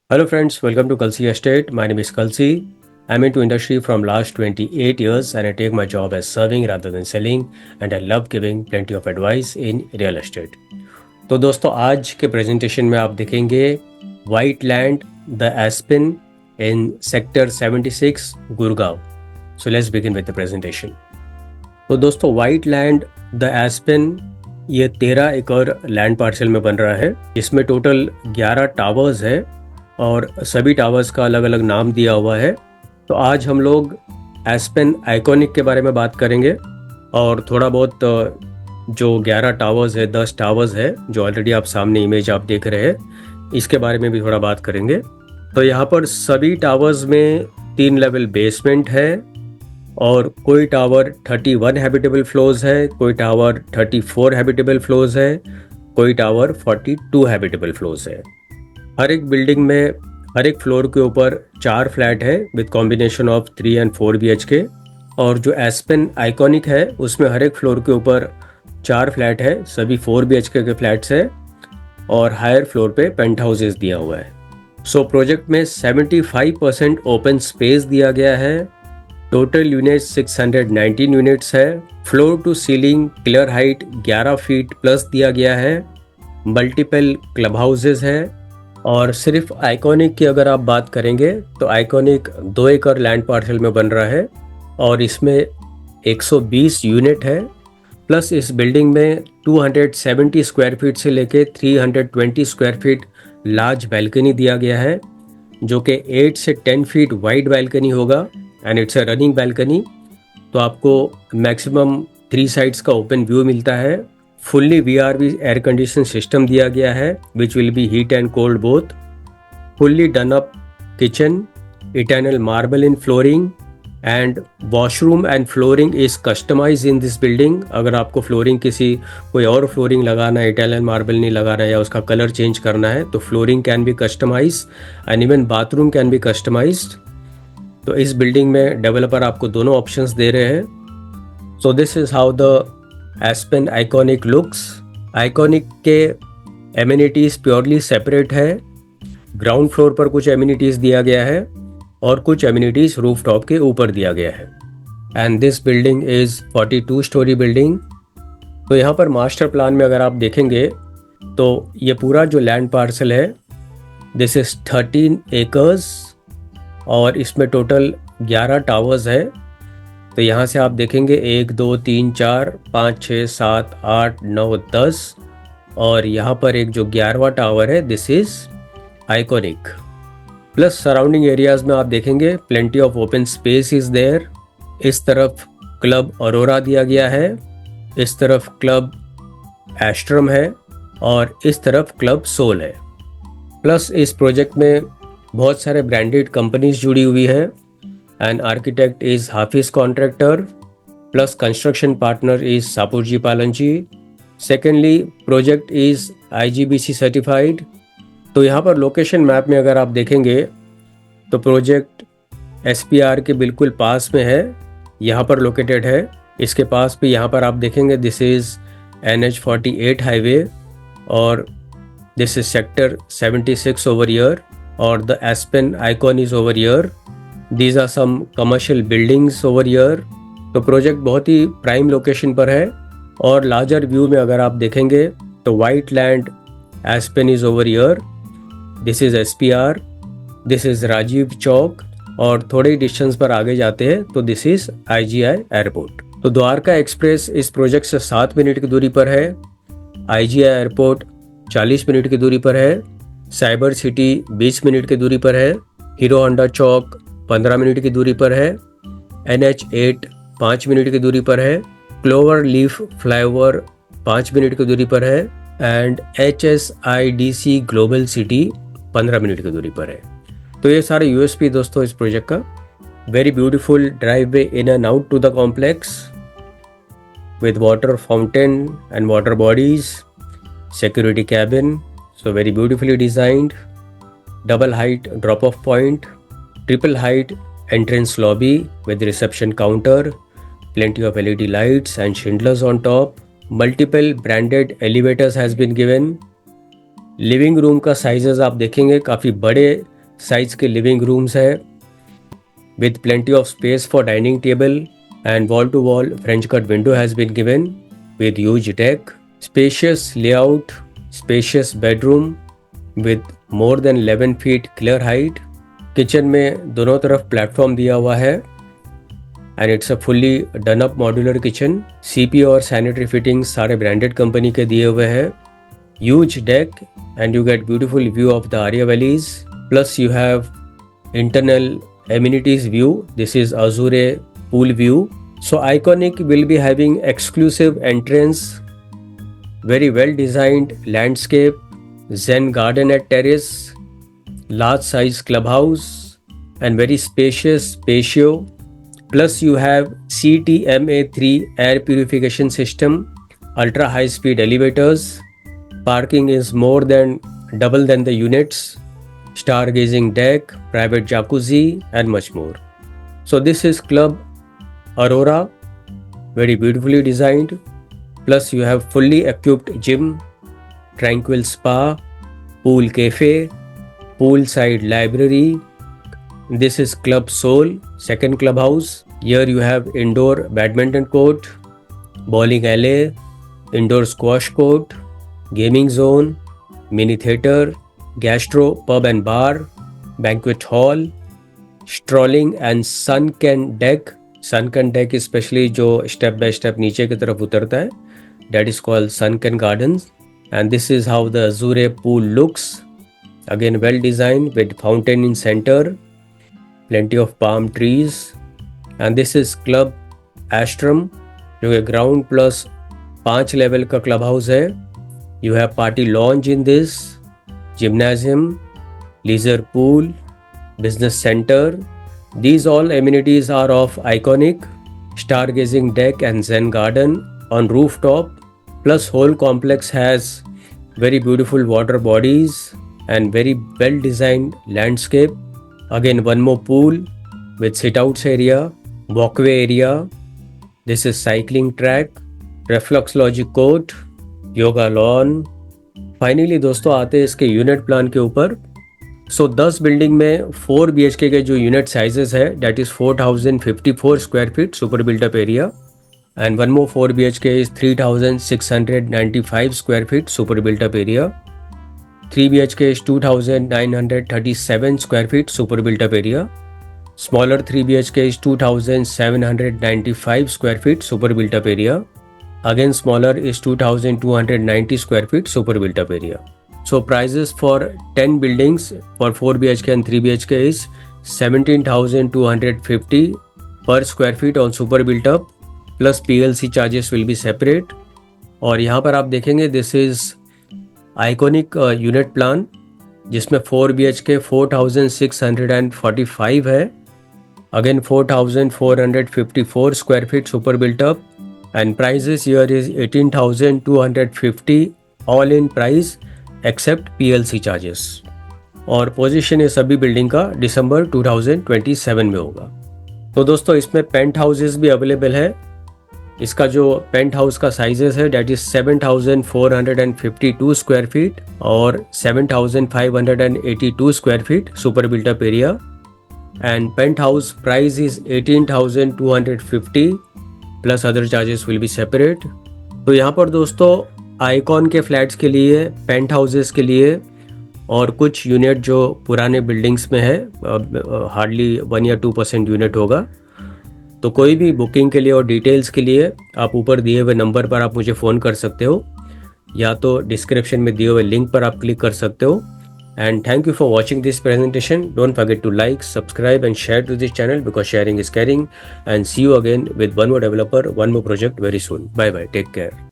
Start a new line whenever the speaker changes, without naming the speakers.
Hello friends, welcome to Kalsi Estate. My name is Kalsi. I'm into industry from last 28 years and I take my job as serving rather than selling and I love giving plenty of advice in real estate. तो दोस्तों आज के presentation में आप देखेंगे White Land the Aspen in sector 76 Gurgaon. So let's begin with the presentation. तो दोस्तों white Land the एस्पिन ये 13 एकड़ लैंड पार्सल में बन रहा है. इसमें टोटल 11 टावर्स है और सभी टावर्स का अलग अलग नाम दिया हुआ है. तो आज हम लोग एस्पेन आइकॉनिक के बारे में बात करेंगे और थोड़ा बहुत जो 11 टावर्स है 10 टावर्स है जो ऑलरेडी आप सामने इमेज आप देख रहे हैं इसके बारे में भी थोड़ा बात करेंगे. तो यहाँ पर सभी टावर्स में 3 लेवल बेसमेंट है और कोई टावर 31 हैबिटेबल फ्लोर्स है, कोई टावर 34 हैबिटेबल फ्लोर्स है, कोई टावर 42 हैबिटेबल फ्लोर्स है. हर एक बिल्डिंग में हर एक फ्लोर के ऊपर 4 फ्लैट है with combination of 3 and 4 BHK. और जो एस्पेन आइकॉनिक है उसमें हर एक फ्लोर के ऊपर 4 फ्लैट है, सभी 4 BHK के फ्लैट्स है और हायर फ्लोर पे पेंट हाउसेज दिया हुआ है. सो प्रोजेक्ट में 75% ओपन स्पेस दिया गया है. टोटल यूनिट्स 619 यूनिट्स है. Floor to ceiling clear height 11 feet plus दिया गया है. मल्टीपल क्लब हाउसेज है. और सिर्फ आइकॉनिक की अगर आप बात करेंगे तो आइकॉनिक 2 एकड़ लैंड पार्सल में बन रहा है और इसमें 120 यूनिट है. प्लस इस बिल्डिंग में 270 स्क्वायर फीट से लेके 320 स्क्वायर फीट लार्ज बैल्कनी दिया गया है जो कि 8 से 10 फीट वाइड बैल्कनी होगा and it's a running balcony. तो आपको मैक्सिमम 3 साइड्स का ओपन व्यू मिलता है. Fully VRV air condition system दिया गया है which will be heat and cold both. Fully done up kitchen, eternal marble in flooring and washroom and flooring is customize in this building. अगर आपको flooring कोई और flooring लगाना है, eternal marble नहीं लगाना है या उसका कलर चेंज करना है तो flooring can be customize and even bathroom can be customized. तो इस बिल्डिंग में डेवलपर आपको दोनों ऑप्शंस दे रहे हैं. So this is how the aspen iconic looks. Iconic के एमिनिटीज़ प्योरली सेपरेट है. ग्राउंड फ्लोर पर कुछ एमिनिटीज़ दिया गया है और कुछ एमिनिटीज़ रूफ टॉप के ऊपर दिया गया है. And this building is 42 story building. तो यहाँ पर मास्टर प्लान में अगर आप देखेंगे तो ये पूरा जो लैंड पार्सल है दिस इज़ 13 एकर्स और इसमें टोटल 11 टावर्स है. तो यहाँ से आप देखेंगे 1 2 3 4 5 6 7 8 9 10 और यहाँ पर एक जो 11वां टावर है this is iconic. Plus surrounding areas में आप देखेंगे plenty of open space is there. इस तरफ क्लब अरोरा दिया गया है, इस तरफ क्लब एस्ट्रम है और इस तरफ क्लब सोल है. प्लस इस प्रोजेक्ट में बहुत सारे ब्रांडेड कंपनीज जुड़ी हुई है. An architect is Hafiz Contractor, plus construction partner is Sapurji Palanji. Secondly, project is IGBC certified. तो यहाँ पर लोकेशन मैप में अगर आप देखेंगे तो प्रोजेक्ट SPR के बिल्कुल पास में है, यहाँ पर लोकेटेड है. इसके पास भी यहाँ पर आप देखेंगे दिस इज़ NH48 हाईवे और this is sector 76 over here और the Aspen icon is over here. These are some commercial buildings over here. तो प्रोजेक्ट बहुत ही प्राइम लोकेशन पर है और लार्जर व्यू में अगर आप देखेंगे तो White Land Aspen is over here, this is SPR, this is Rajiv Chowk और थोड़े डिस्टेंस पर आगे जाते हैं तो दिस इज IGI एयरपोर्ट. तो द्वारका एक्सप्रेस इस प्रोजेक्ट से 7 मिनट की दूरी पर है. IGI एयरपोर्ट 40 मिनट की दूरी पर है. साइबर सिटी 20 मिनट की दूरी पर है. हीरो होंडा चौक 15 मिनट की दूरी पर है. NH8 5 मिनट की दूरी पर है. क्लोवर लीफ फ्लाईओवर 5 मिनट की दूरी पर है and HSIDC global city 15 minute की दूरी पर है. तो ये सारे USP दोस्तों इस प्रोजेक्ट का. Very beautiful driveway in and out to the complex with water fountain and water bodies, security cabin, so very beautifully designed. Double height drop off point, triple height entrance lobby with reception counter, plenty of LED lights and chandeliers on top. Multiple branded elevators has been given. Living room का sizes आप देखेंगे काफ़ी बड़े size के living rooms है with plenty of space for dining table, and wall-to-wall French cut window has been given with huge deck, spacious layout, spacious bedroom with more than 11 feet clear height. Kitchen में दोनों तरफ platform दिया हुआ है and it's a fully done up modular kitchen. CP और sanitary fittings सारे branded company के दिए हुए हैं. Huge deck and you get beautiful view of the Arya valleys. Plus you have internal amenities view. This is Azure pool view. So Iconic will be having exclusive entrance, very well designed landscape, Zen garden at terrace, large size clubhouse and very spacious patio. Plus you have CTMA3 air purification system, ultra high speed elevators. Parking is more than double than the units. Stargazing deck, private jacuzzi and much more. So this is Club Aurora, very beautifully designed. Plus you have fully equipped gym, tranquil spa, pool cafe, poolside library. This is Club Soul, second clubhouse. Here you have indoor badminton court, bowling alley, indoor squash court, gaming zone, mini theater, gastro, pub and bar, banquet hall, strolling and sunken deck. Sunken deck especially जो step by step नीचे की तरफ उतरता है, that is called sunken gardens. And this is how the Azure pool looks. Again well designed with fountain in center, plenty of palm trees. And this is Club Astrum जो कि ground plus 5 level का club house है. You have party lounge in this, gymnasium, leisure pool, business center. These all amenities are of Iconic, stargazing deck and Zen garden on rooftop. Plus whole complex has very beautiful water bodies and very well designed landscape. Again one more pool with sit outs area, walkway area. This is cycling track, reflexology court, yoga lawn. Finally दोस्तों आते हैं इसके unit plan के ऊपर. सो 10 building में 4 BHK के जो unit sizes है that is 4054 square feet super built up area and one more 4 BHK is 3695 square feet super built up area. 3 BHK is 2937 square feet super built up area. Smaller 3 BHK is 2795 square feet super built up area. Again smaller is 2290 square feet super built up area. So prices for 10 buildings for 4 BHK and 3 BHK is 17,250 per square feet on super built up plus PLC charges will be separate. और यहाँ पर आप देखेंगे this is iconic unit plan जिसमें 4 BHK 4645 है. Again 4454 square feet super built up and prices here is 18,250 all in price except PLC charges. और position ये सभी बिल्डिंग का दिसंबर 2027 में होगा. तो दोस्तों इसमें पेंट हाउसेस भी अवेलेबल है. इसका जो पेंट हाउस का साइजेस है डेट इज 7,452 स्क्वायर फीट और 7,582 square feet super built up area and penthouse price is 18,250 plus other charges will be separate. तो यहाँ पर दोस्तों आइकॉन के फ्लैट्स के लिए, पेंट हाउसेस के लिए और कुछ यूनिट जो पुराने बिल्डिंग्स में है हार्डली 1 या 2% यूनिट होगा. तो कोई भी बुकिंग के लिए और डिटेल्स के लिए आप ऊपर दिए हुए नंबर पर आप मुझे फ़ोन कर सकते हो या तो डिस्क्रिप्शन में दिए हुए लिंक पर आप क्लिक कर सकते हो. And thank you for watching this presentation. Don't forget to like, subscribe and share to this channel because sharing is caring. And see you again with one more developer, one more project very soon. Bye bye, take care.